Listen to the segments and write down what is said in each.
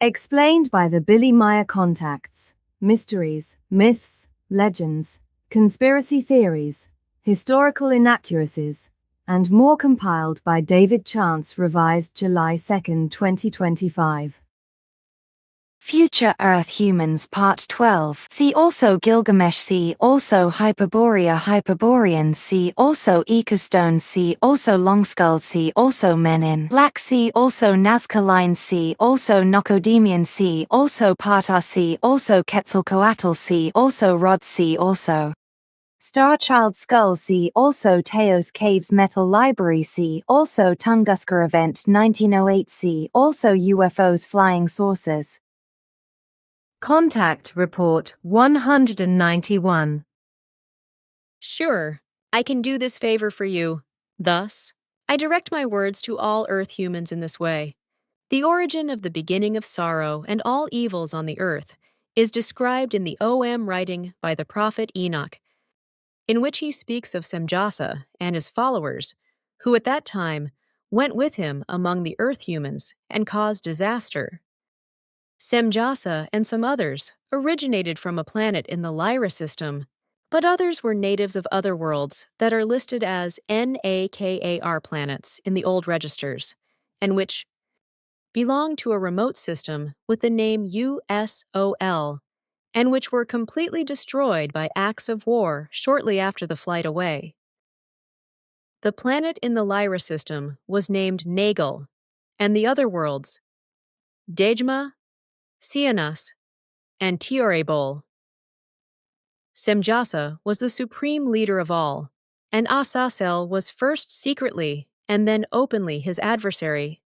Explained by the Billy Meier contacts, mysteries, myths, legends, conspiracy theories, historical inaccuracies, and more, compiled by David Chance, revised July 2, 2025. Future Earth Humans Part 12. See also Gilgamesh. See also Hyperborea, Hyperboreans. See also Ica Stones. See also Longskulls. See also Men in Black. See also Nazca Lines. See also Nokodemion. See also Ptah. See also Quetzalcoatl. See also Rods. See also Starchild Skull. See also Teos Caves Metal Library. See also Tunguska Event 1908. See also UFOs Flying Saucers. Contact Report 191. Sure, I can do this favor for you. Thus, I direct my words to all Earth humans in this way. The origin of the beginning of sorrow and all evils on the earth is described in the OM writing by the prophet Enoch, in which he speaks of Semjase and his followers, who at that time went with him among the Earth humans and caused disaster. Semjase and some others originated from a planet in the Lyra system, but others were natives of other worlds that are listed as NAKAR planets in the old registers, and which belonged to a remote system with the name USOL, and which were completely destroyed by acts of war shortly after the flight away. The planet in the Lyra system was named Nagel, and the other worlds, Dejma, Sionas, and Tiorebol. Semjase was the supreme leader of all, and Ancestral was first secretly and then openly his adversary.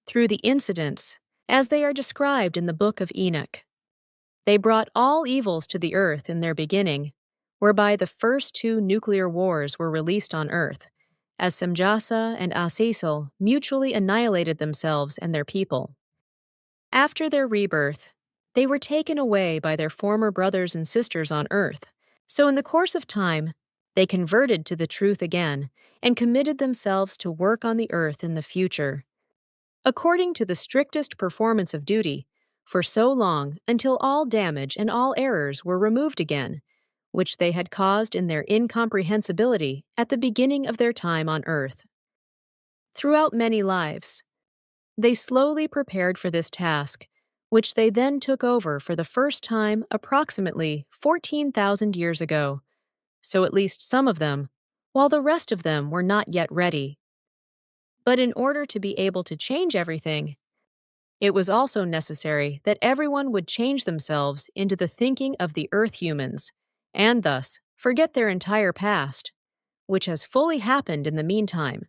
Through the incidents, as they are described in the Book of Enoch, they brought all evils to the earth in their beginning, whereby the first two nuclear wars were released on earth, as Semjase and Ancestral mutually annihilated themselves and their people. After their rebirth, they were taken away by their former brothers and sisters on earth, so in the course of time, they converted to the truth again and committed themselves to work on the earth in the future, according to the strictest performance of duty, for so long until all damage and all errors were removed again, which they had caused in their incomprehensibility at the beginning of their time on earth. Throughout many lives, they slowly prepared for this task, which they then took over for the first time approximately 14,000 years ago, so at least some of them, while the rest of them were not yet ready. But in order to be able to change everything, it was also necessary that everyone would change themselves into the thinking of the Earth humans, and thus forget their entire past, which has fully happened in the meantime.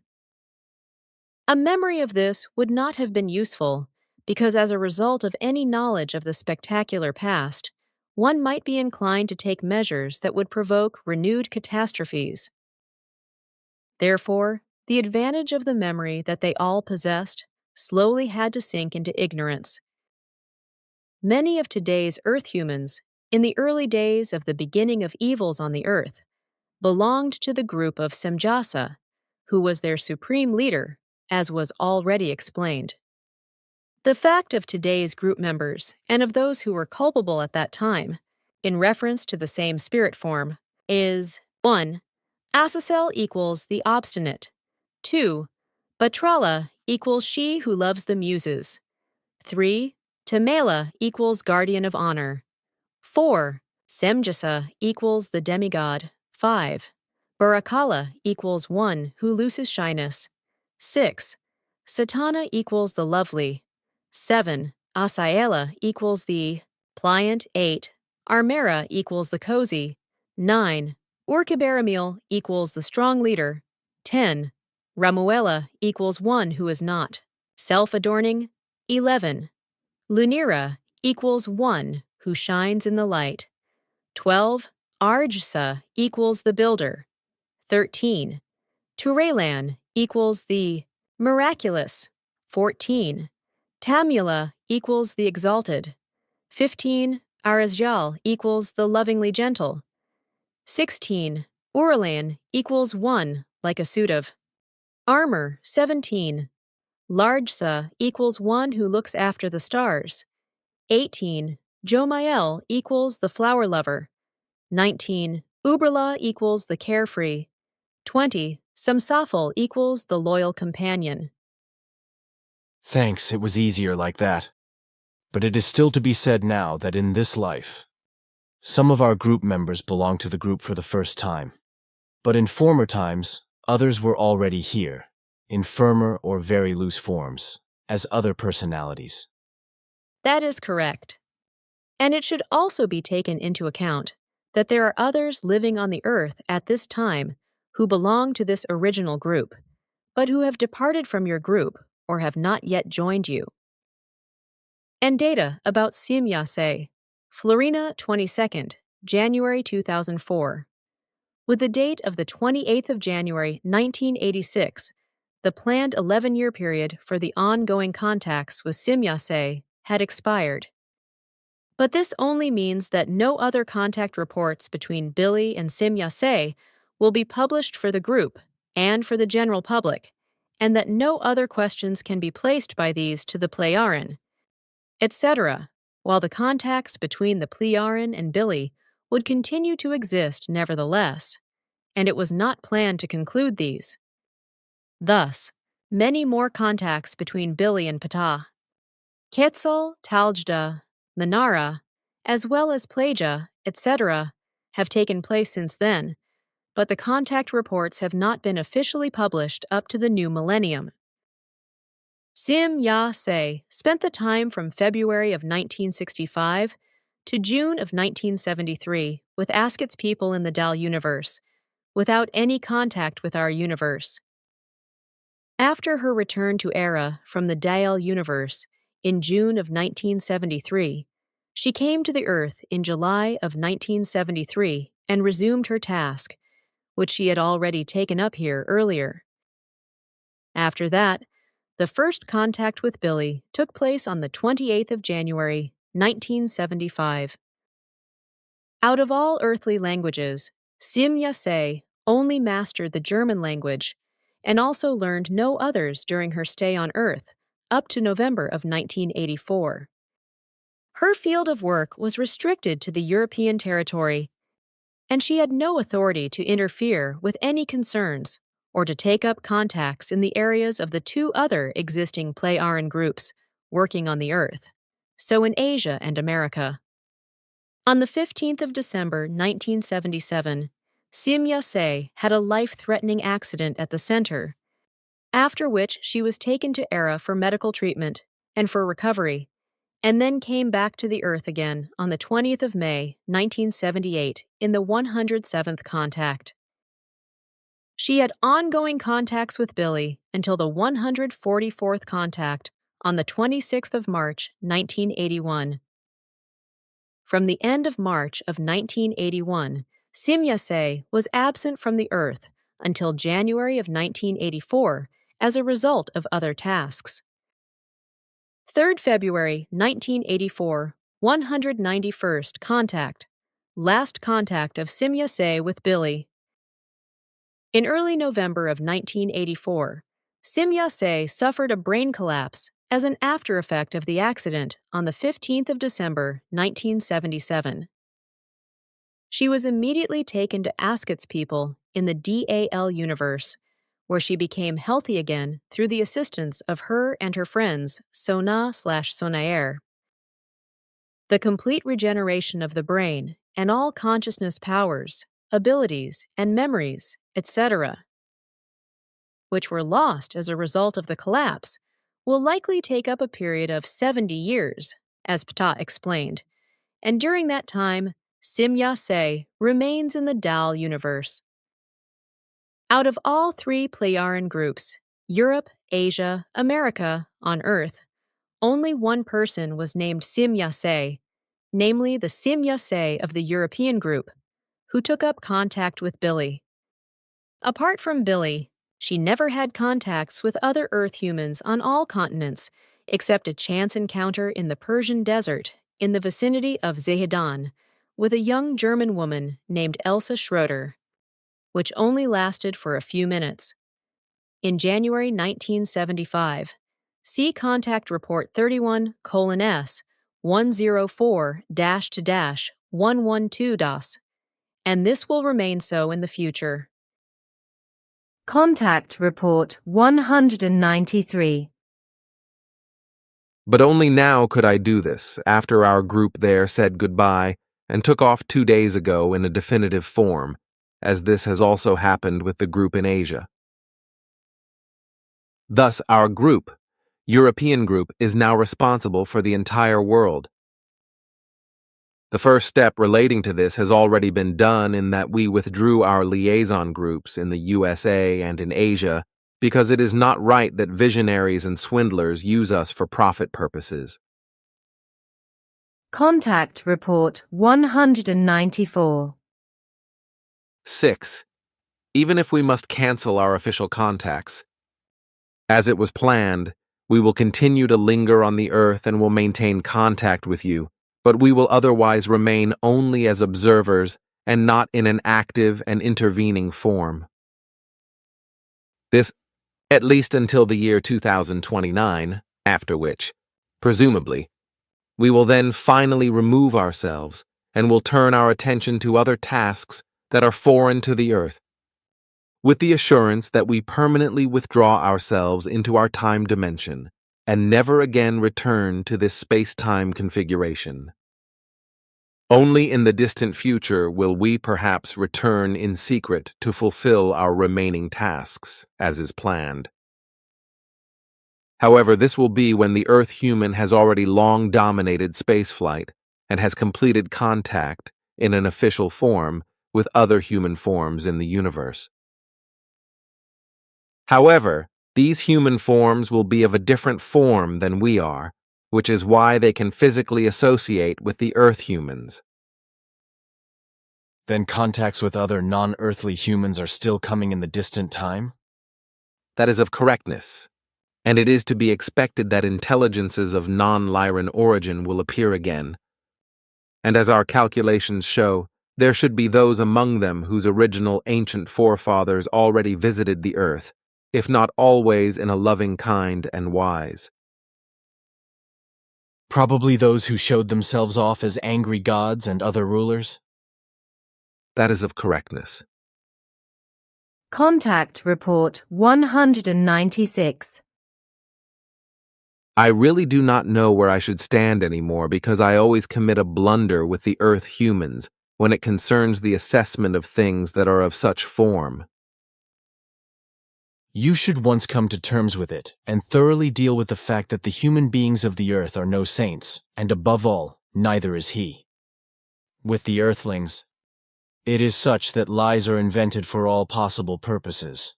A memory of this would not have been useful, because as a result of any knowledge of the spectacular past, one might be inclined to take measures that would provoke renewed catastrophes. Therefore, the advantage of the memory that they all possessed slowly had to sink into ignorance. Many of today's Earth humans, in the early days of the beginning of evils on the Earth, belonged to the group of Semjase, who was their supreme leader, as was already explained. The fact of today's group members, and of those who were culpable at that time, in reference to the same spirit form, is 1. Ancestral equals the obstinate. 2. Batrala equals she who loves the muses. 3. Tamela equals guardian of honor. 4. Semjase equals the demigod. 5. Barakala equals one who loses shyness. 6. Satana equals the lovely. 7. Asaela equals the pliant. 8. Armera equals the cozy. 9. Urkibaramil equals the strong leader. 10. Ramuela equals one who is not self-adorning. 11. Lunira equals one who shines in the light. 12. Arjsa equals the builder. 13. Turelan equals the miraculous. 14. Tamula equals the exalted. 15. Arazjal equals the lovingly gentle. 16. Uralan equals one like a suit of armor. 17. Large Sa equals one who looks after the stars. 18. Jomael equals the flower lover. 19. Uberla equals the carefree. 20. Samsafal equals the loyal companion. Thanks, it was easier like that. But it is still to be said now that in this life, some of our group members belong to the group for the first time. But in former times, others were already here, in firmer or very loose forms, as other personalities. That is correct. And it should also be taken into account that there are others living on the earth at this time who belong to this original group, but who have departed from your group or have not yet joined you. And data about Semjase, Florina 22nd, January 2004. With the date of the 28th of January 1986, the planned 11-year period for the ongoing contacts with Semjase had expired. But this only means that no other contact reports between Billy and Semjase will be published for the group and for the general public, and that no other questions can be placed by these to the Plejaran, etc., while the contacts between the Plejaran and Billy would continue to exist nevertheless, and it was not planned to conclude these. Thus, many more contacts between Billy and Ptah, Quetzalcoatl, Minara, as well as Pleja, etc., have taken place since then, but the contact reports have not been officially published up to the new millennium. Semjase spent the time from February of 1965 to June of 1973 with Asket's people in the Dal universe, without any contact with our universe. After her return to Era from the Dal universe in June of 1973, she came to the Earth in July of 1973 and resumed her task, which she had already taken up here earlier. After that, the first contact with Billy took place on the 28th of January, 1975. Out of all earthly languages, Semjase only mastered the German language and also learned no others during her stay on Earth up to November of 1984. Her field of work was restricted to the European territory, and she had no authority to interfere with any concerns or to take up contacts in the areas of the two other existing Plejaran groups working on the Earth, so in Asia and America. On the 15th of December 1977, Semjase had a life-threatening accident at the center, after which she was taken to Era for medical treatment and for recovery, and then came back to the Earth again on the 20th of May 1978 in the 107th contact. She had ongoing contacts with Billy until the 144th contact on the 26th of March 1981. From the end of March of 1981, Semjase was absent from the Earth until January of 1984 as a result of other tasks. 3rd February 1984, 191st contact, last contact of Semjase with Billy. In early November of 1984, Semjase suffered a brain collapse as an after-effect of the accident on the 15th of December 1977. She was immediately taken to Asket's people in the Dal universe, where she became healthy again through the assistance of her and her friends, Sona/Sonaer. The complete regeneration of the brain and all consciousness powers, abilities, and memories, etc., which were lost as a result of the collapse, will likely take up a period of 70 years, as Ptah explained, and during that time, Semjase remains in the Dal universe. Out of all three Plejaran groups, Europe, Asia, America, on Earth, only one person was named Semjase, namely the Semjase of the European group, who took up contact with Billy. Apart from Billy, she never had contacts with other Earth humans on all continents, except a chance encounter in the Persian desert in the vicinity of Zehedan with a young German woman named Elsa Schroeder, which only lasted for a few minutes. In January 1975, See Contact Report 31:S 104-112 DOS, and this will remain so in the future. Contact Report 193. But only now could I do this, after our group there said goodbye and took off 2 days ago in a definitive form, as this has also happened with the group in Asia. Thus, our group, European group, is now responsible for the entire world. The first step relating to this has already been done in that we withdrew our liaison groups in the USA and in Asia because it is not right that visionaries and swindlers use us for profit purposes. Contact Report 194. 6. Even if we must cancel our official contacts, as it was planned, we will continue to linger on the earth and will maintain contact with you, but we will otherwise remain only as observers and not in an active and intervening form. This, at least until the year 2029, after which, presumably, we will then finally remove ourselves and will turn our attention to other tasks that are foreign to the earth, with the assurance that we permanently withdraw ourselves into our time dimension and never again return to this space-time configuration. Only in the distant future will we perhaps return in secret to fulfill our remaining tasks, as is planned. However, this will be when the Earth human has already long dominated spaceflight and has completed contact in an official form with other human forms in the universe. However, these human forms will be of a different form than we are, which is why they can physically associate with the Earth humans. Then contacts with other non-earthly humans are still coming in the distant time? That is of correctness, and it is to be expected that intelligences of non-Lyran origin will appear again. And as our calculations show, there should be those among them whose original ancient forefathers already visited the Earth, if not always in a loving kind and wise. Probably those who showed themselves off as angry gods and other rulers? That is of correctness. Contact Report 196. I really do not know where I should stand anymore because I always commit a blunder with the Earth humans when it concerns the assessment of things that are of such form. You should once come to terms with it and thoroughly deal with the fact that the human beings of the earth are no saints, and above all, neither is he. With the earthlings, it is such that lies are invented for all possible purposes.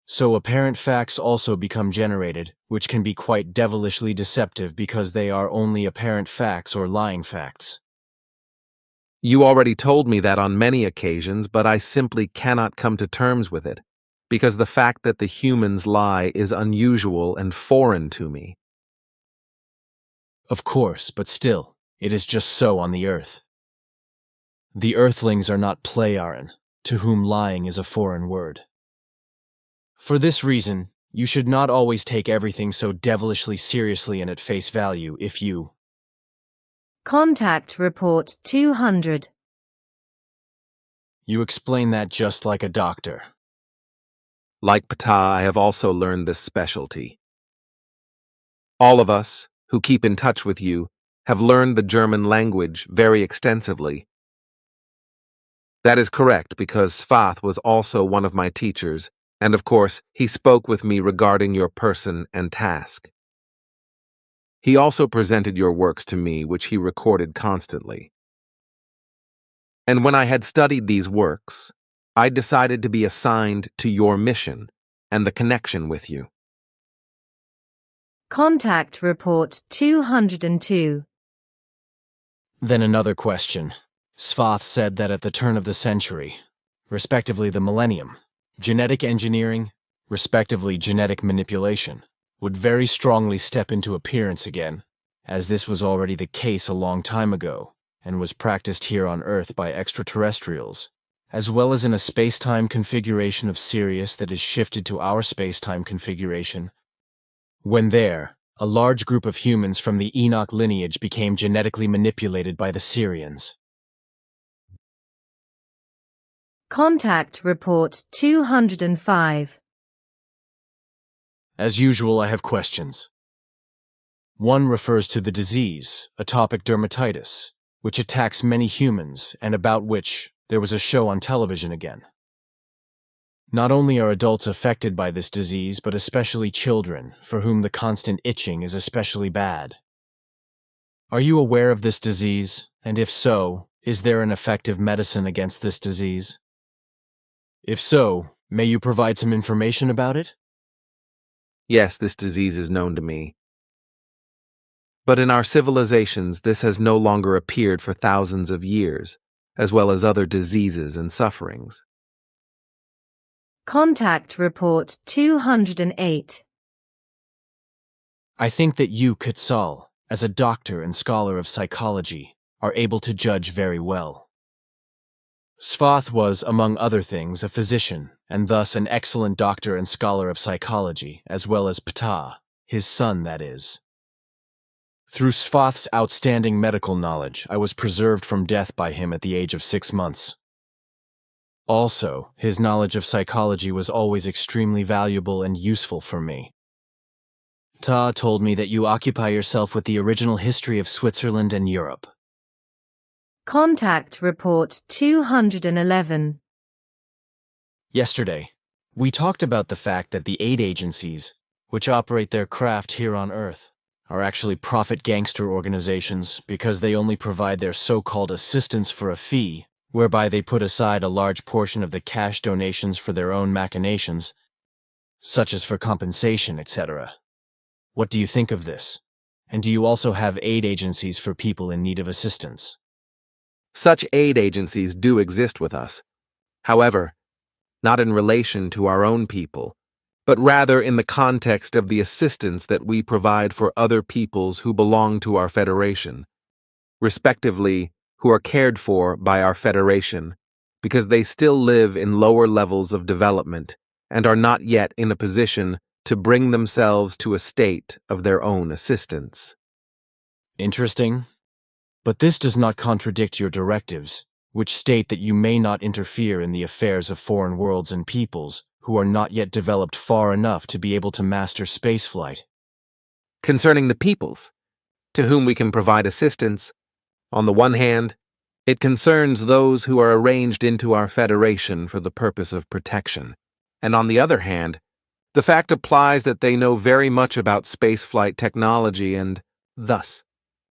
So apparent facts also become generated, which can be quite devilishly deceptive because they are only apparent facts or lying facts. You already told me that on many occasions, but I simply cannot come to terms with it, because the fact that the humans lie is unusual and foreign to me. Of course, but still, it is just so on the earth. The earthlings are not Pleiaren, to whom lying is a foreign word. For this reason, you should not always take everything so devilishly seriously and at face value if you... Contact Report 200. You explain that just like a doctor. Like Ptah, I have also learned this specialty. All of us, who keep in touch with you, have learned the German language very extensively. That is correct because Svath was also one of my teachers, and of course, he spoke with me regarding your person and task. He also presented your works to me, which he recorded constantly. And when I had studied these works, I decided to be assigned to your mission and the connection with you. Contact Report 202. Then another question. Svath said that at the turn of the century, respectively the millennium, genetic engineering, respectively genetic manipulation, would very strongly step into appearance again, as this was already the case a long time ago, and was practiced here on Earth by extraterrestrials, as well as in a space-time configuration of Sirius that is shifted to our space-time configuration. When there, A large group of humans from the Enoch lineage became genetically manipulated by the Syrians. Contact Report 205. As usual, I have questions. One refers to the disease, atopic dermatitis, which attacks many humans and about which there was a show on television again. Not only are adults affected by this disease, but especially children, for whom the constant itching is especially bad. Are you aware of this disease? And if so, is there an effective medicine against this disease? If so, may you provide some information about it? Yes, this disease is known to me. But in our civilizations, this has no longer appeared for thousands of years, as well as other diseases and sufferings. Contact Report 208. I think that you, Quetzal, as a doctor and scholar of psychology, are able to judge very well. Svath was, among other things, a physician, and thus an excellent doctor and scholar of psychology, as well as Ptah, his son, that is. Through Svath's outstanding medical knowledge, I was preserved from death by him at the age of 6 months. Also, his knowledge of psychology was always extremely valuable and useful for me. Ptah told me that you occupy yourself with the original history of Switzerland and Europe. Contact Report 211. Yesterday, we talked about the fact that the aid agencies, which operate their craft here on Earth, are actually profit gangster organizations because they only provide their so-called assistance for a fee, whereby they put aside a large portion of the cash donations for their own machinations, such as for compensation, etc. What do you think of this? And do you also have aid agencies for people in need of assistance? Such aid agencies do exist with us. However, not in relation to our own people, but rather in the context of the assistance that we provide for other peoples who belong to our Federation, respectively, who are cared for by our Federation, because they still live in lower levels of development and are not yet in a position to bring themselves to a state of their own assistance. Interesting. But this does not contradict your directives, which state that you may not interfere in the affairs of foreign worlds and peoples who are not yet developed far enough to be able to master spaceflight. Concerning the peoples, to whom we can provide assistance, on the one hand, it concerns those who are arranged into our Federation for the purpose of protection, and on the other hand, the fact applies that they know very much about spaceflight technology and, thus,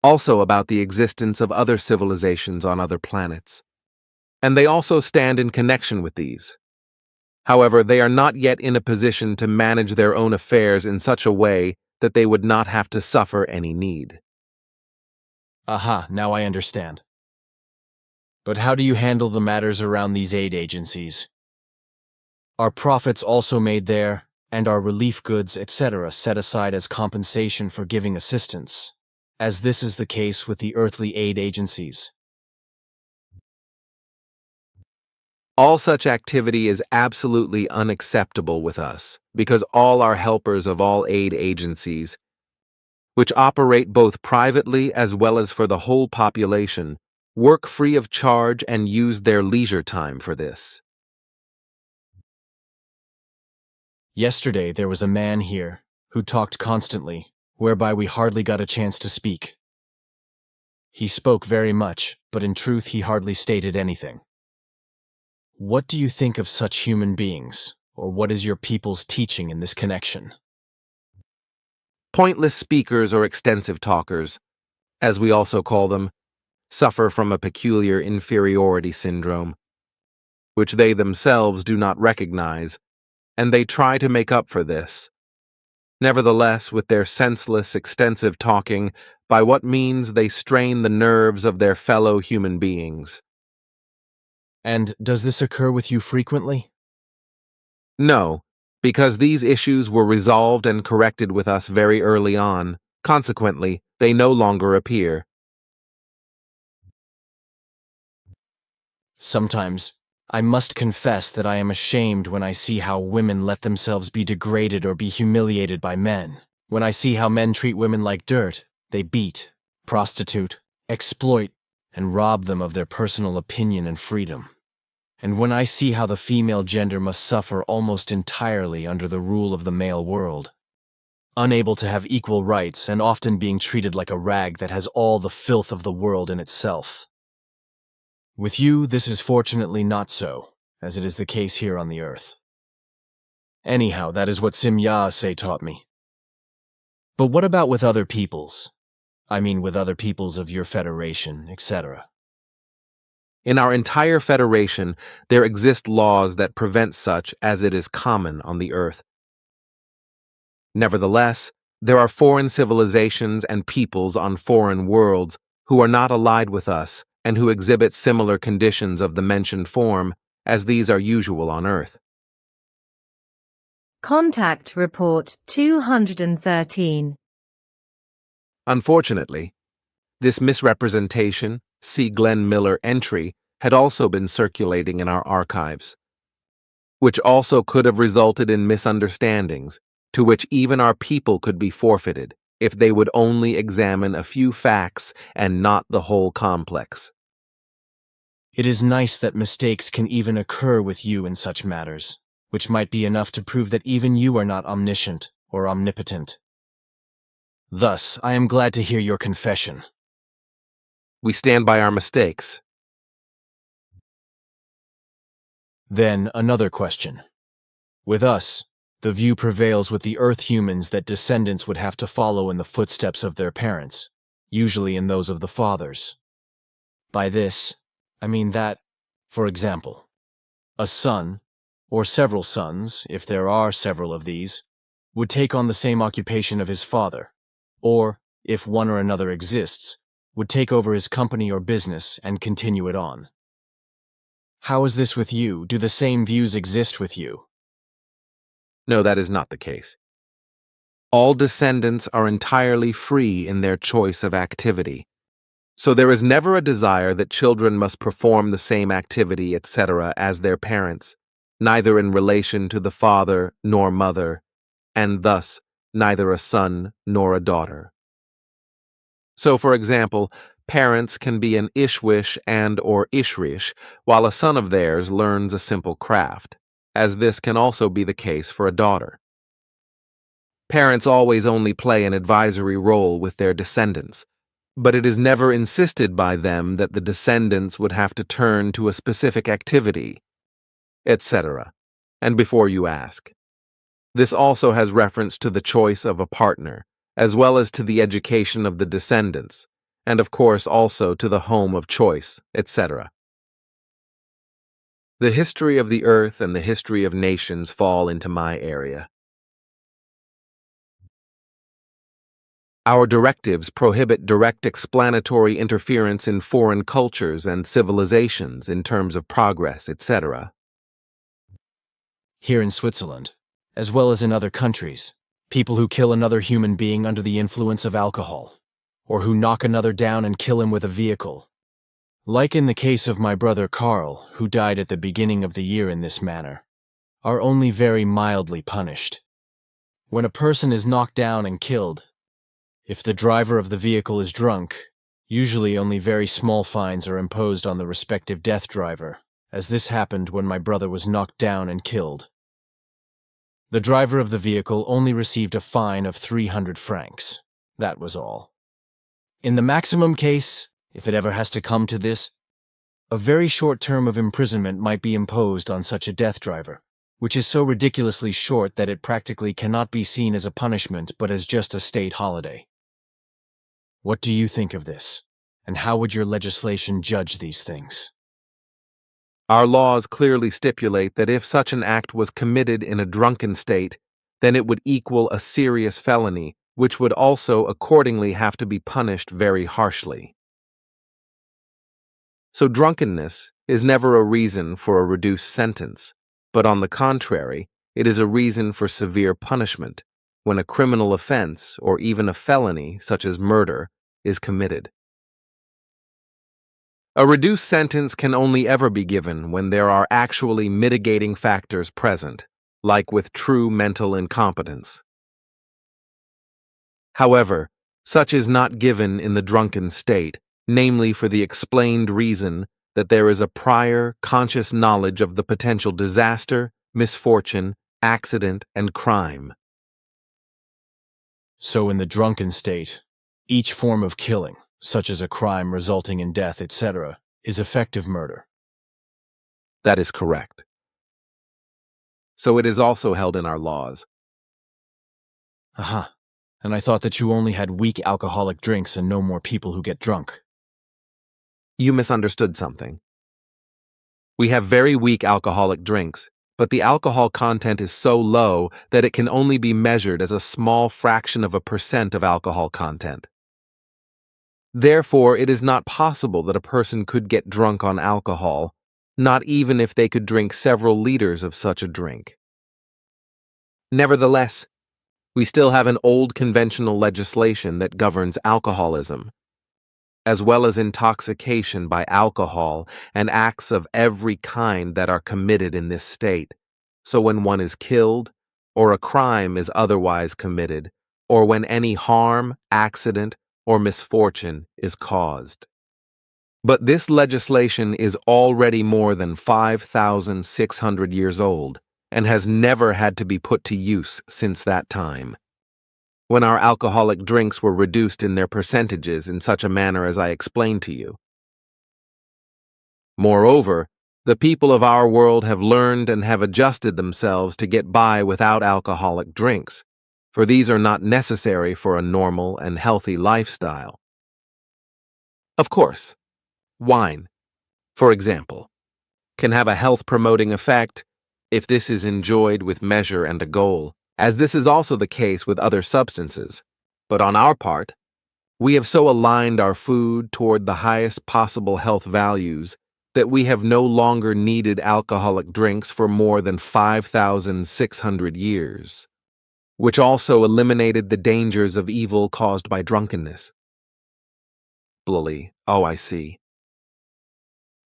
also about the existence of other civilizations on other planets. And they also stand in connection with these. However, they are not yet in a position to manage their own affairs in such a way that they would not have to suffer any need. Aha, now I understand. But how do you handle the matters around these aid agencies? Are profits also made there, and are relief goods, etc., set aside as compensation for giving assistance, as this is the case with the earthly aid agencies? All such activity is absolutely unacceptable with us, because all our helpers of all aid agencies, which operate both privately as well as for the whole population, work free of charge and use their leisure time for this. Yesterday there was a man here who talked constantly, whereby we hardly got a chance to speak. He spoke very much, but in truth he hardly stated anything. What do you think of such human beings, or what is your people's teaching in this connection? Pointless speakers or extensive talkers, as we also call them, suffer from a peculiar inferiority syndrome, which they themselves do not recognize, and they try to make up for this. Nevertheless, with their senseless, extensive talking, by what means they strain the nerves of their fellow human beings. And does this occur with you frequently? No, because these issues were resolved and corrected with us very early on. Consequently, they no longer appear. Sometimes, I must confess that I am ashamed when I see how women let themselves be degraded or be humiliated by men, When I see how men treat women like dirt, they beat, prostitute, exploit, and rob them of their personal opinion and freedom. And when I see how the female gender must suffer almost entirely under the rule of the male world, unable to have equal rights and often being treated like a rag that has all the filth of the world in itself. With you, this is fortunately not so, as it is the case here on the earth. Anyhow, that is what Semjase taught me. But what about with other peoples? I mean with other peoples of your federation, etc. In our entire federation, there exist laws that prevent such as it is common on the earth. Nevertheless, there are foreign civilizations and peoples on foreign worlds who are not allied with us and who exhibit similar conditions of the mentioned form as these are usual on earth. Contact Report 213. Unfortunately, this misrepresentation, see Glenn Miller entry, had also been circulating in our archives, which also could have resulted in misunderstandings, to which even our people could be forfeited if they would only examine a few facts and not the whole complex. It is nice that mistakes can even occur with you in such matters, which might be enough to prove that even you are not omniscient or omnipotent. Thus, I am glad to hear your confession. We stand by our mistakes. Then, another question. With us, the view prevails with the Earth humans that descendants would have to follow in the footsteps of their parents, usually in those of the fathers. By this, I mean that, for example, a son, or several sons, if there are several of these, would take on the same occupation of his father, or, if one or another exists, would take over his company or business and continue it on. How is this with you? Do the same views exist with you? No, that is not the case. All descendants are entirely free in their choice of activity. So there is never a desire that children must perform the same activity, etc., as their parents, neither in relation to the father nor mother, and thus neither a son nor a daughter. So, for example, parents can be an Ishwish and or Ishrish, while a son of theirs learns a simple craft, as this can also be the case for a daughter. Parents always only play an advisory role with their descendants, but it is never insisted by them that the descendants would have to turn to a specific activity, etc., and before you ask. This also has reference to the choice of a partner, as well as to the education of the descendants, and of course also to the home of choice, etc. The history of the earth and the history of nations fall into my area. Our directives prohibit direct explanatory interference in foreign cultures and civilizations in terms of progress, etc. Here in Switzerland, as well as in other countries, people who kill another human being under the influence of alcohol, or who knock another down and kill him with a vehicle, like in the case of my brother Carl, who died at the beginning of the year in this manner, are only very mildly punished. When a person is knocked down and killed, if the driver of the vehicle is drunk, usually only very small fines are imposed on the respective death driver, as this happened when my brother was knocked down and killed. The driver of the vehicle only received a fine of 300 francs. That was all. In the maximum case, if it ever has to come to this, a very short term of imprisonment might be imposed on such a death driver, which is so ridiculously short that it practically cannot be seen as a punishment but as just a state holiday. What do you think of this, and how would your legislation judge these things? Our laws clearly stipulate that if such an act was committed in a drunken state, then it would equal a serious felony, which would also accordingly have to be punished very harshly. So drunkenness is never a reason for a reduced sentence, but on the contrary, it is a reason for severe punishment when a criminal offense or even a felony, such as murder, is committed. A reduced sentence can only ever be given when there are actually mitigating factors present, like with true mental incompetence. However, such is not given in the drunken state, namely for the explained reason that there is a prior conscious knowledge of the potential disaster, misfortune, accident, and crime. So in the drunken state, each form of killing, such as a crime resulting in death, etc., is effective murder. That is correct. So it is also held in our laws. Aha. And I thought that you only had weak alcoholic drinks and no more people who get drunk. You misunderstood something. We have very weak alcoholic drinks, but the alcohol content is so low that it can only be measured as a small fraction of a % of alcohol content. Therefore, it is not possible that a person could get drunk on alcohol, not even if they could drink several liters of such a drink. Nevertheless, we still have an old conventional legislation that governs alcoholism, as well as intoxication by alcohol and acts of every kind that are committed in this state. So when one is killed, or a crime is otherwise committed, or when any harm, accident, or misfortune is caused. But this legislation is already more than 5,600 years old and has never had to be put to use since that time, when our alcoholic drinks were reduced in their percentages in such a manner as I explained to you. Moreover, the people of our world have learned and have adjusted themselves to get by without alcoholic drinks, for these are not necessary for a normal and healthy lifestyle. Of course, wine, for example, can have a health-promoting effect if this is enjoyed with measure and a goal, as this is also the case with other substances. But on our part, we have so aligned our food toward the highest possible health values that we have no longer needed alcoholic drinks for more than 5,600 years, which also eliminated the dangers of evil caused by drunkenness. Blully, oh, I see.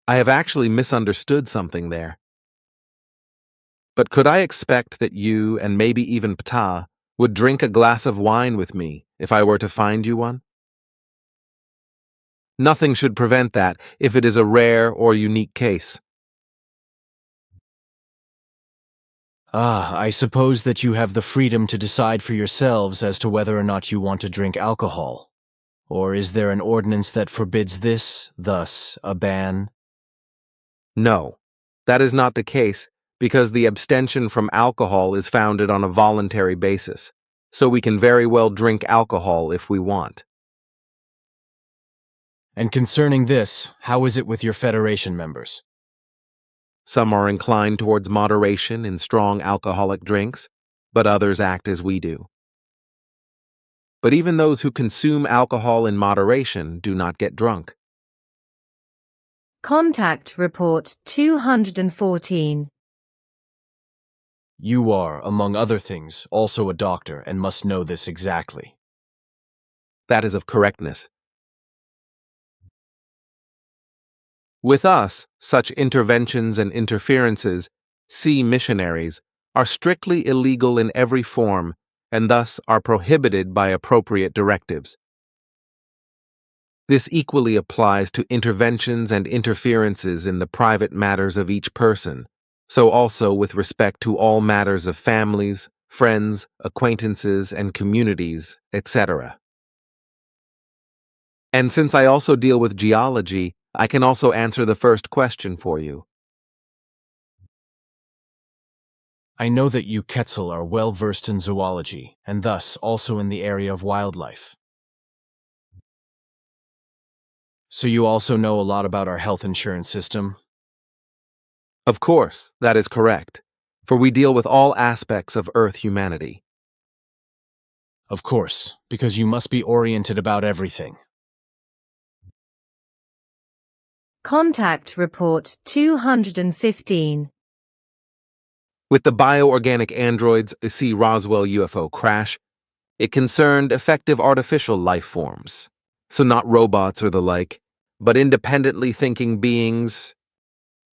I have actually misunderstood something there. But could I expect that you, and maybe even Ptah, would drink a glass of wine with me if I were to find you one? Nothing should prevent that if it is a rare or unique case. I suppose that you have the freedom to decide for yourselves as to whether or not you want to drink alcohol. Or is there an ordinance that forbids this, thus a ban? No, that is not the case, because the abstention from alcohol is founded on a voluntary basis, so we can very well drink alcohol if we want. And concerning this, how is it with your Federation members? Some are inclined towards moderation in strong alcoholic drinks, but others act as we do. But even those who consume alcohol in moderation do not get drunk. Contact Report 214. You are, among other things, also a doctor and must know this exactly. That is of correctness. With us, such interventions and interferences, missionaries, are strictly illegal in every form and thus are prohibited by appropriate directives. This equally applies to interventions and interferences in the private matters of each person, so also with respect to all matters of families, friends, acquaintances, and communities, etc. And since I also deal with geology, I can also answer the first question for you. I know that you Quetzal are well versed in zoology, and thus also in the area of wildlife. So you also know a lot about our health insurance system? Of course, that is correct, for we deal with all aspects of Earth humanity. Of course, because you must be oriented about everything. Contact Report 215. With the bioorganic androids Roswell UFO crash, it concerned effective artificial life forms, so not robots or the like, but independently thinking beings,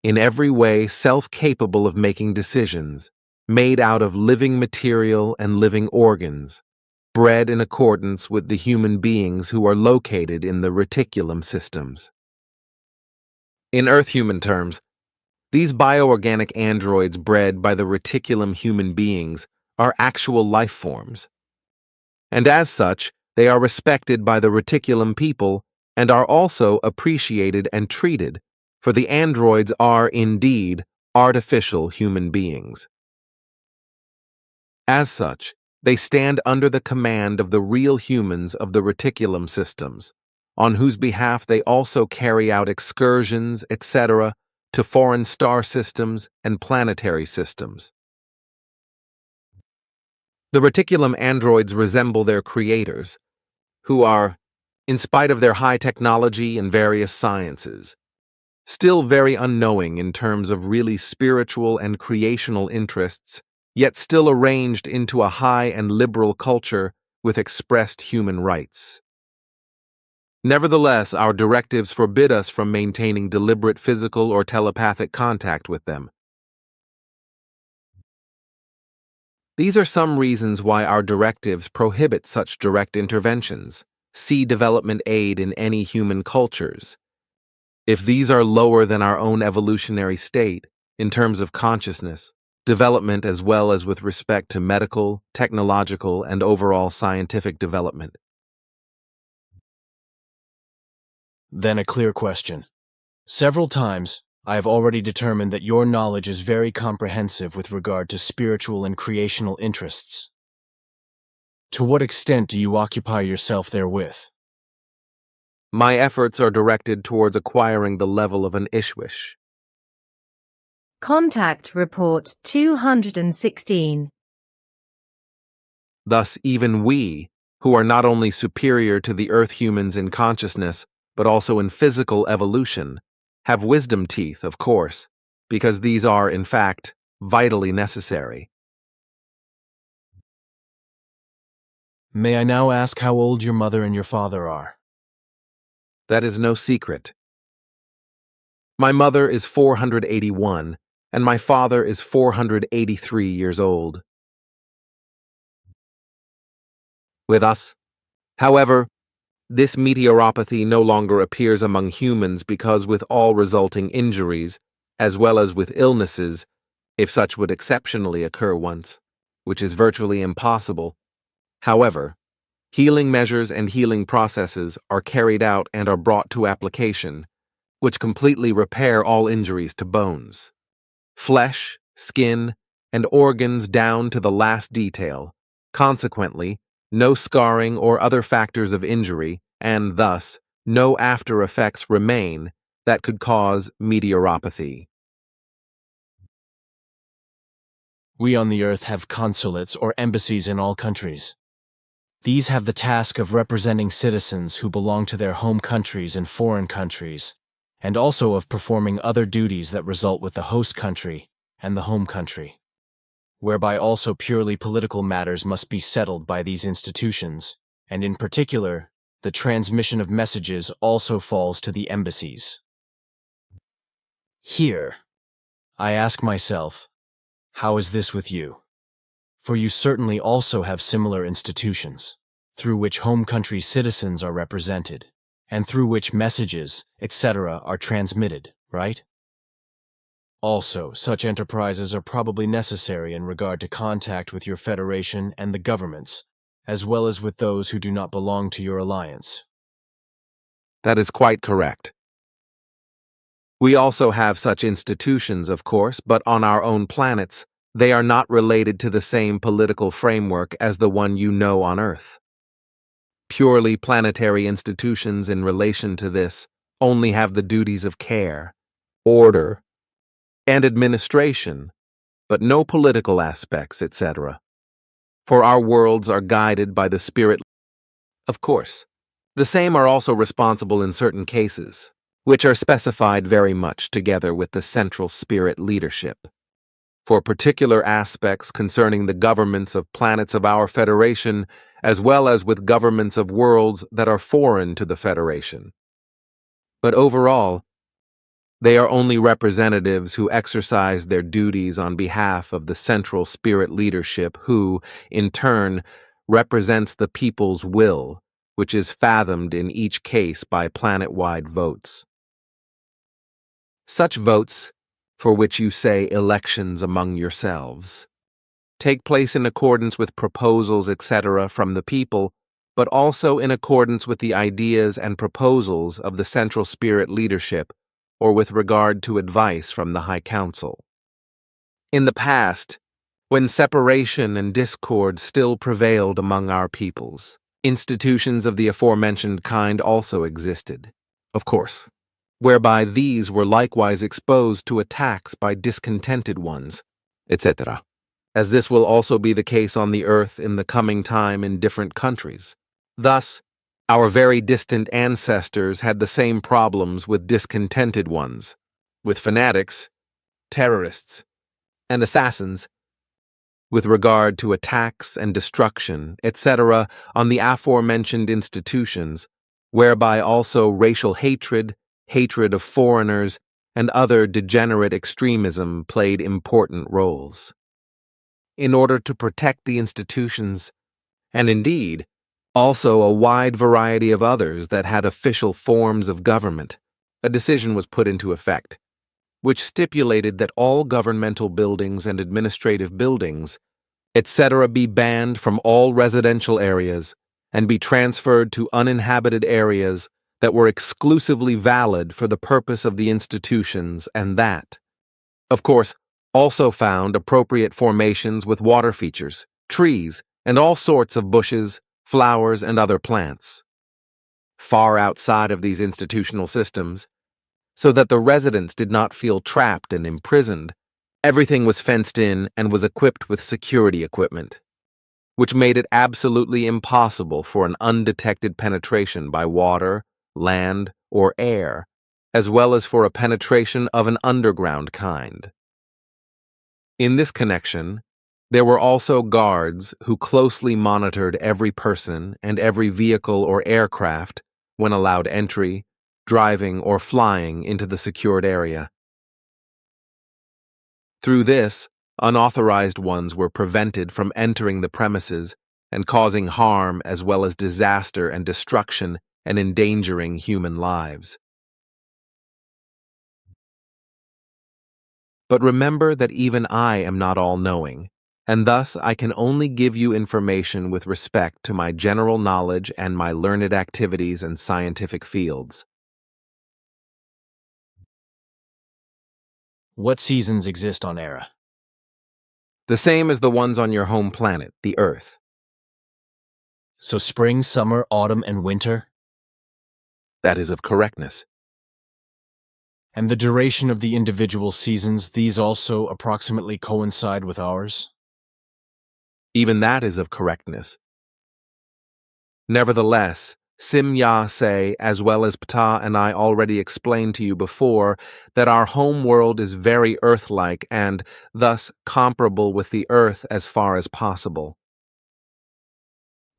in every way self-capable of making decisions, made out of living material and living organs, bred in accordance with the human beings who are located in the reticulum systems. In Earth-human terms, these bioorganic androids bred by the reticulum human beings are actual life forms, and as such, they are respected by the reticulum people and are also appreciated and treated, for the androids are indeed artificial human beings. As such, they stand under the command of the real humans of the reticulum systems, on whose behalf they also carry out excursions, etc., to foreign star systems and planetary systems. The reticulum androids resemble their creators, who are, in spite of their high technology and various sciences, still very unknowing in terms of really spiritual and creational interests, yet still arranged into a high and liberal culture with expressed human rights. Nevertheless, our directives forbid us from maintaining deliberate physical or telepathic contact with them. These are some reasons why our directives prohibit such direct interventions. See development aid in any human cultures. If these are lower than our own evolutionary state, in terms of consciousness, development as well as with respect to medical, technological, and overall scientific development. Then a clear question. Several times, I have already determined that your knowledge is very comprehensive with regard to spiritual and creational interests. To what extent do you occupy yourself therewith? My efforts are directed towards acquiring the level of an Ishwish. Contact Report 216. Thus, even we, who are not only superior to the Earth humans in consciousness, but also in physical evolution, have wisdom teeth, of course, because these are, in fact, vitally necessary. May I now ask how old your mother and your father are? That is no secret. My mother is 481, and my father is 483 years old. With us, however, this meteoropathy no longer appears among humans because with all resulting injuries, as well as with illnesses, if such would exceptionally occur once, which is virtually impossible. However, healing measures and healing processes are carried out and are brought to application, which completely repair all injuries to bones, flesh, skin, and organs down to the last detail. Consequently, no scarring or other factors of injury, and thus, no after effects remain that could cause meteoropathy. We on the Earth have consulates or embassies in all countries. These have the task of representing citizens who belong to their home countries and foreign countries, and also of performing other duties that result with the host country and the home country, whereby also purely political matters must be settled by these institutions, and in particular, the transmission of messages also falls to the embassies. Here, I ask myself, how is this with you? For you certainly also have similar institutions, through which home country citizens are represented, and through which messages, etc., are transmitted, right? Also, such enterprises are probably necessary in regard to contact with your federation and the governments, as well as with those who do not belong to your alliance. That is quite correct. We also have such institutions, of course, but on our own planets, they are not related to the same political framework as the one you know on Earth. Purely planetary institutions in relation to this only have the duties of care, order, and administration, but no political aspects, etc. For our worlds are guided by the spirit. Of course, the same are also responsible in certain cases, which are specified very much together with the central spirit leadership, for particular aspects concerning the governments of planets of our Federation, as well as with governments of worlds that are foreign to the Federation. But overall, they are only representatives who exercise their duties on behalf of the central spirit leadership who, in turn, represents the people's will, which is fathomed in each case by planet-wide votes. Such votes, for which you say elections among yourselves, take place in accordance with proposals, etc., from the people, but also in accordance with the ideas and proposals of the central spirit leadership, or with regard to advice from the High Council. In the past, when separation and discord still prevailed among our peoples, institutions of the aforementioned kind also existed, of course, whereby these were likewise exposed to attacks by discontented ones, etc., as this will also be the case on the earth in the coming time in different countries. Thus, our very distant ancestors had the same problems with discontented ones, with fanatics, terrorists, and assassins, with regard to attacks and destruction, etc., on the aforementioned institutions, whereby also racial hatred, hatred of foreigners, and other degenerate extremism played important roles. In order to protect the institutions, and indeed, also a wide variety of others that had official forms of government, a decision was put into effect, which stipulated that all governmental buildings and administrative buildings, etc., be banned from all residential areas and be transferred to uninhabited areas that were exclusively valid for the purpose of the institutions, and that, of course, also found appropriate formations with water features, trees, and all sorts of bushes, flowers, and other plants, far outside of these institutional systems, so that the residents did not feel trapped and imprisoned. Everything was fenced in and was equipped with security equipment, which made it absolutely impossible for an undetected penetration by water, land, or air, as well as for a penetration of an underground kind. In this connection, there were also guards who closely monitored every person and every vehicle or aircraft when allowed entry, driving, or flying into the secured area. Through this, unauthorized ones were prevented from entering the premises and causing harm as well as disaster and destruction and endangering human lives. But remember that even I am not all-knowing, and thus I can only give you information with respect to my general knowledge and my learned activities and scientific fields. What seasons exist on Era? The same as the ones on your home planet, the Earth. So spring, summer, autumn, and winter? That is of correctness. And the duration of the individual seasons, these also approximately coincide with ours? Even that is of correctness. Nevertheless, Semjase, as well as Ptah and I already explained to you before, that our home world is very Earth-like and, thus, comparable with the Earth as far as possible.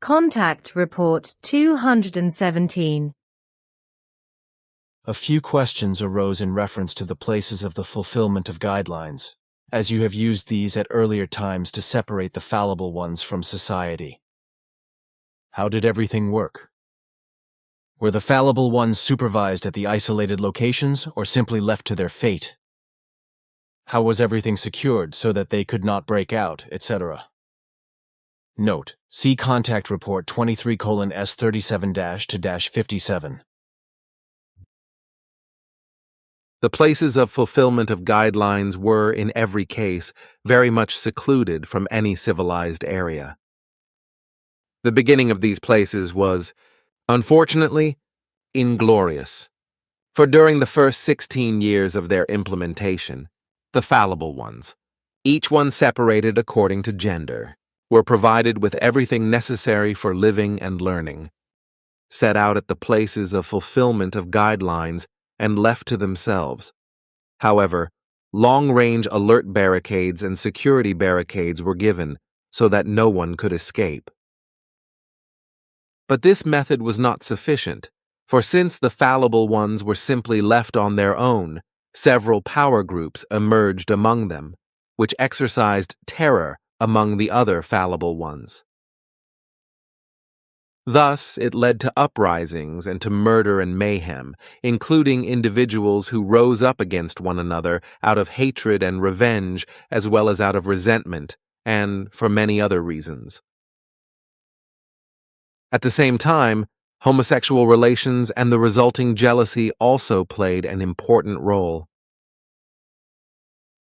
Contact Report 217. A few questions arose in reference to the places of the fulfillment of guidelines, as you have used these at earlier times to separate the fallible ones from society. How did everything work? Were the fallible ones supervised at the isolated locations or simply left to their fate? How was everything secured so that they could not break out, etc.? Note: see Contact Report 23:S37-57. The places of fulfillment of guidelines were, in every case, very much secluded from any civilized area. The beginning of these places was, unfortunately, inglorious, for during the first 16 years of their implementation, the fallible ones, each one separated according to gender, were provided with everything necessary for living and learning, set out at the places of fulfillment of guidelines, and left to themselves. However, long-range alert barricades and security barricades were given so that no one could escape. But this method was not sufficient, for since the fallible ones were simply left on their own, several power groups emerged among them, which exercised terror among the other fallible ones. Thus, it led to uprisings and to murder and mayhem, including individuals who rose up against one another out of hatred and revenge, as well as out of resentment, and for many other reasons. At the same time, homosexual relations and the resulting jealousy also played an important role.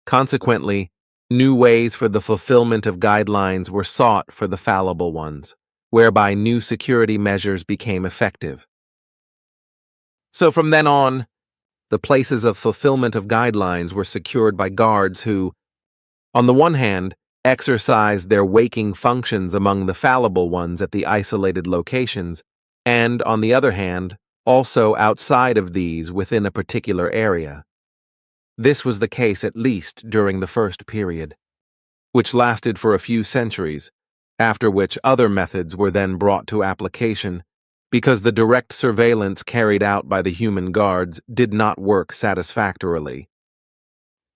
Consequently, new ways for the fulfillment of guidelines were sought for the fallible ones, whereby new security measures became effective. So from then on, the places of fulfillment of guidelines were secured by guards who, on the one hand, exercised their waking functions among the fallible ones at the isolated locations, and, on the other hand, also outside of these within a particular area. This was the case at least during the first period, which lasted for a few centuries, after which other methods were then brought to application, because the direct surveillance carried out by the human guards did not work satisfactorily.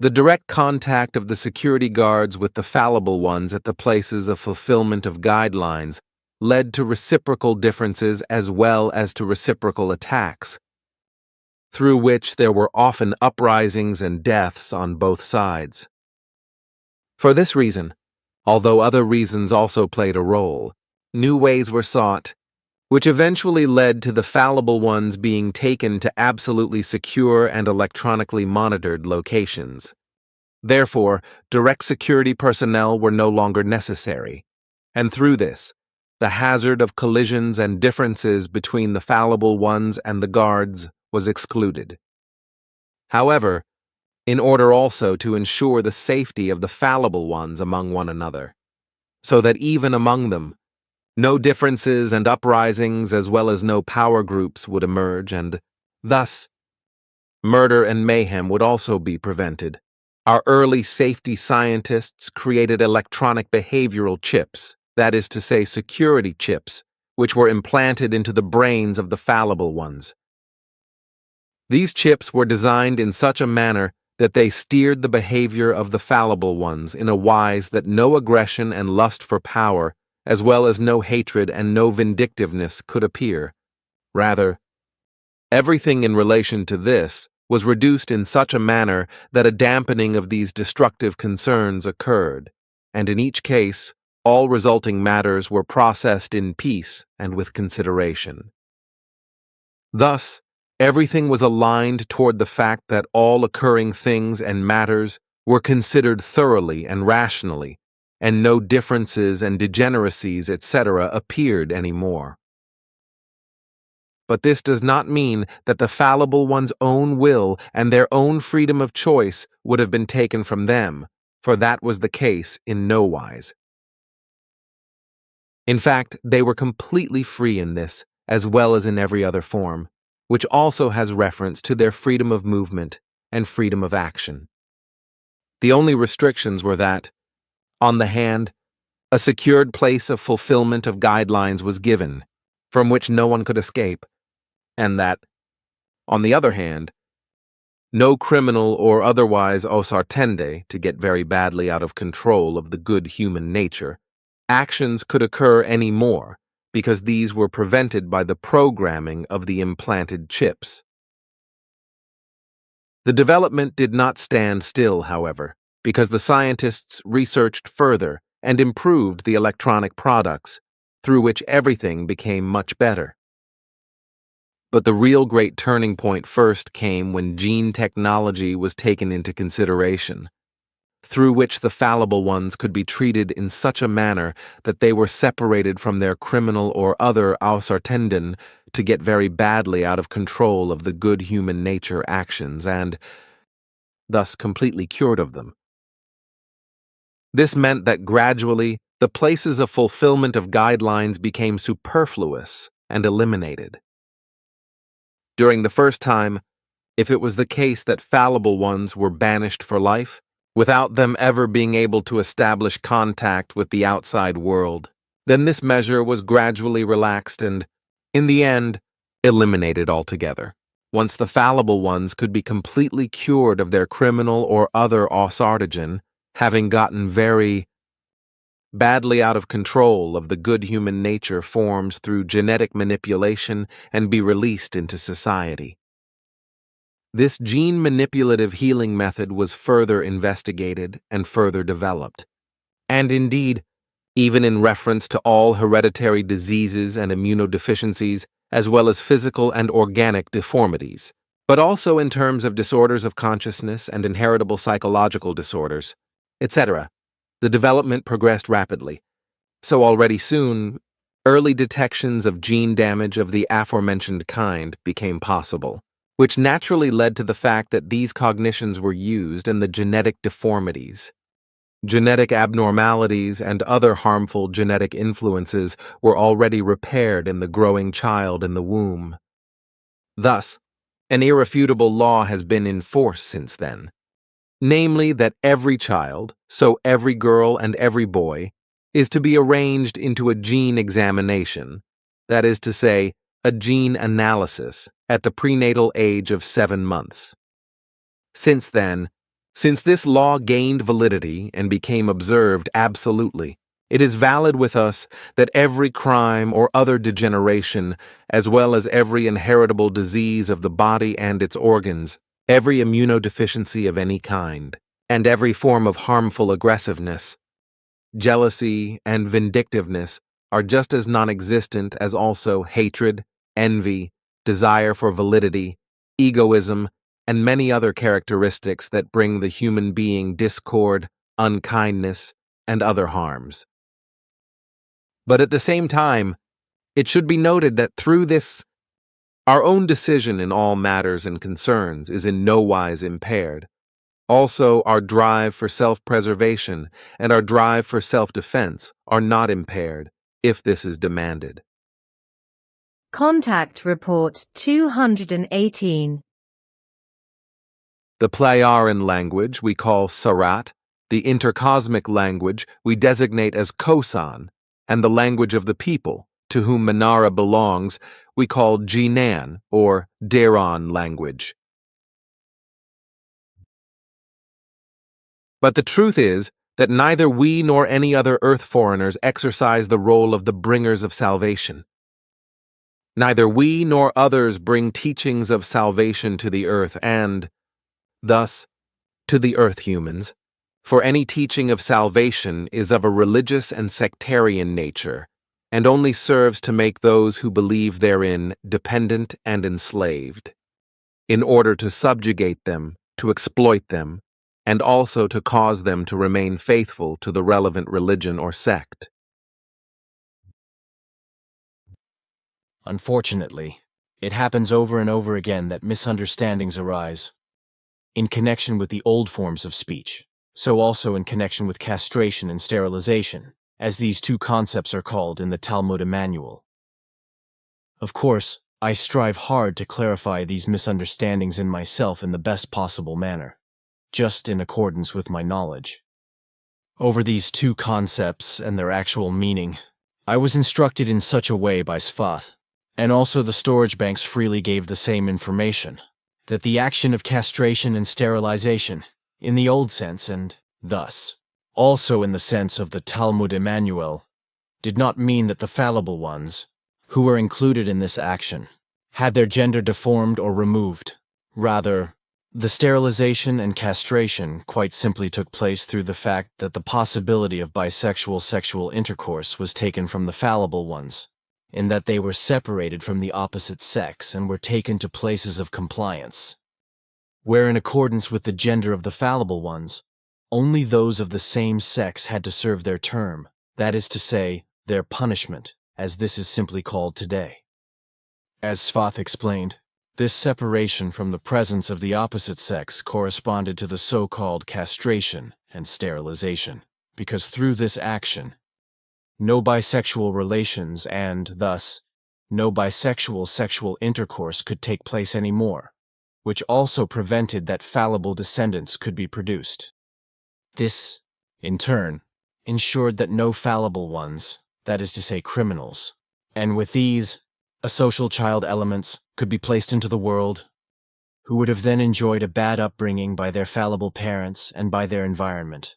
The direct contact of the security guards with the fallible ones at the places of fulfillment of guidelines led to reciprocal differences as well as to reciprocal attacks, through which there were often uprisings and deaths on both sides. For this reason, although other reasons also played a role, new ways were sought, which eventually led to the fallible ones being taken to absolutely secure and electronically monitored locations. Therefore, direct security personnel were no longer necessary, and through this, the hazard of collisions and differences between the fallible ones and the guards was excluded. However, in order also to ensure the safety of the fallible ones among one another, so that even among them, no differences and uprisings as well as no power groups would emerge, and thus, murder and mayhem would also be prevented. Our early safety scientists created electronic behavioral chips, that is to say security chips, which were implanted into the brains of the fallible ones. These chips were designed in such a manner that they steered the behavior of the fallible ones in a wise that no aggression and lust for power, as well as no hatred and no vindictiveness could appear. Rather, everything in relation to this was reduced in such a manner that a dampening of these destructive concerns occurred, and in each case, all resulting matters were processed in peace and with consideration. Thus, everything was aligned toward the fact that all occurring things and matters were considered thoroughly and rationally, and no differences and degeneracies, etc., appeared anymore. But this does not mean that the fallible one's own will and their own freedom of choice would have been taken from them, for that was the case in no wise. In fact, they were completely free in this, as well as in every other form, which also has reference to their freedom of movement and freedom of action. The only restrictions were that, on the hand, a secured place of fulfillment of guidelines was given, from which no one could escape, and that, on the other hand, no criminal or otherwise osartende, to get very badly out of control of the good human nature, actions could occur any more, because these were prevented by the programming of the implanted chips. The development did not stand still, however, because the scientists researched further and improved the electronic products, through which everything became much better. But the real great turning point first came when gene technology was taken into consideration, through which the fallible ones could be treated in such a manner that they were separated from their criminal or other ausartenden to get very badly out of control of the good human nature actions and, thus completely cured of them. This meant that gradually the places of fulfillment of guidelines became superfluous and eliminated. During the first time, if it was the case that fallible ones were banished for life, without them ever being able to establish contact with the outside world, then this measure was gradually relaxed and, in the end, eliminated altogether, once the fallible ones could be completely cured of their criminal or other ausartigen, having gotten very badly out of control of the good human nature forms through genetic manipulation and be released into society. This gene manipulative healing method was further investigated and further developed. And indeed, even in reference to all hereditary diseases and immunodeficiencies, as well as physical and organic deformities, but also in terms of disorders of consciousness and inheritable psychological disorders, etc., the development progressed rapidly. So already soon, early detections of gene damage of the aforementioned kind became possible, which naturally led to the fact that these cognitions were used in the genetic deformities. Genetic abnormalities and other harmful genetic influences were already repaired in the growing child in the womb. Thus, an irrefutable law has been in force since then, namely that every child, so every girl and every boy, is to be arranged into a gene examination, that is to say, a gene analysis, at the prenatal age of 7 months. Since this law gained validity and became observed absolutely, it is valid with us that every crime or other degeneration, as well as every inheritable disease of the body and its organs, every immunodeficiency of any kind, and every form of harmful aggressiveness, jealousy, and vindictiveness are just as non-existent as also hatred, envy, desire for validity, egoism, and many other characteristics that bring the human being discord, unkindness, and other harms. But at the same time, it should be noted that through this, our own decision in all matters and concerns is in no wise impaired. Also, our drive for self-preservation and our drive for self-defense are not impaired, if this is demanded. Contact Report 218. The Plejaren language we call Sarat, the intercosmic language we designate as Kosan, and the language of the people, to whom Manara belongs, we call Jinan, or Deron language. But the truth is that neither we nor any other earth foreigners exercise the role of the bringers of salvation. Neither we nor others bring teachings of salvation to the earth and, thus, to the earth humans, for any teaching of salvation is of a religious and sectarian nature, and only serves to make those who believe therein dependent and enslaved, in order to subjugate them, to exploit them, and also to cause them to remain faithful to the relevant religion or sect. Unfortunately, it happens over and over again that misunderstandings arise in connection with the old forms of speech, so also in connection with castration and sterilization, as these two concepts are called in the Talmud Manual. Of course, I strive hard to clarify these misunderstandings in myself in the best possible manner, just in accordance with my knowledge. Over these two concepts and their actual meaning, I was instructed in such a way by Sfath, and also the storage banks freely gave the same information, that the action of castration and sterilization, in the old sense and, thus, also in the sense of the Talmud Manual, did not mean that the fallible ones, who were included in this action, had their gender deformed or removed. Rather, the sterilization and castration quite simply took place through the fact that the possibility of bisexual sexual intercourse was taken from the fallible ones, in that they were separated from the opposite sex and were taken to places of compliance, where in accordance with the gender of the fallible ones, only those of the same sex had to serve their term, that is to say, their punishment, as this is simply called today. As Sfath explained, this separation from the presence of the opposite sex corresponded to the so-called castration and sterilization, because through this action, no bisexual relations and, thus, no bisexual sexual intercourse could take place anymore, which also prevented that fallible descendants could be produced. This, in turn, ensured that no fallible ones, that is to say criminals, and with these, asocial child elements, could be placed into the world, who would have then enjoyed a bad upbringing by their fallible parents and by their environment,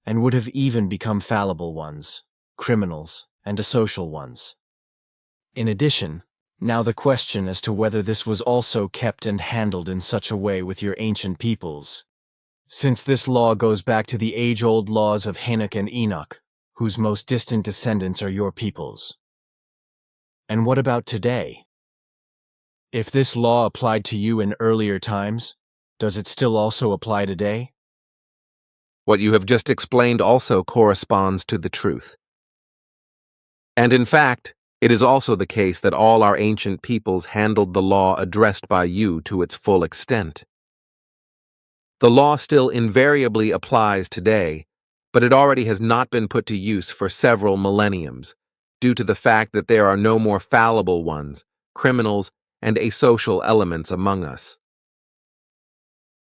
and would have even become fallible ones, criminals, and asocial ones. In addition, now the question as to whether this was also kept and handled in such a way with your ancient peoples, since this law goes back to the age-old laws of Hanok and Enoch, whose most distant descendants are your peoples. And what about today? If this law applied to you in earlier times, does it still also apply today? What you have just explained also corresponds to the truth. And in fact, it is also the case that all our ancient peoples handled the law addressed by you to its full extent. The law still invariably applies today, but it already has not been put to use for several millenniums, due to the fact that there are no more fallible ones, criminals, and asocial elements among us.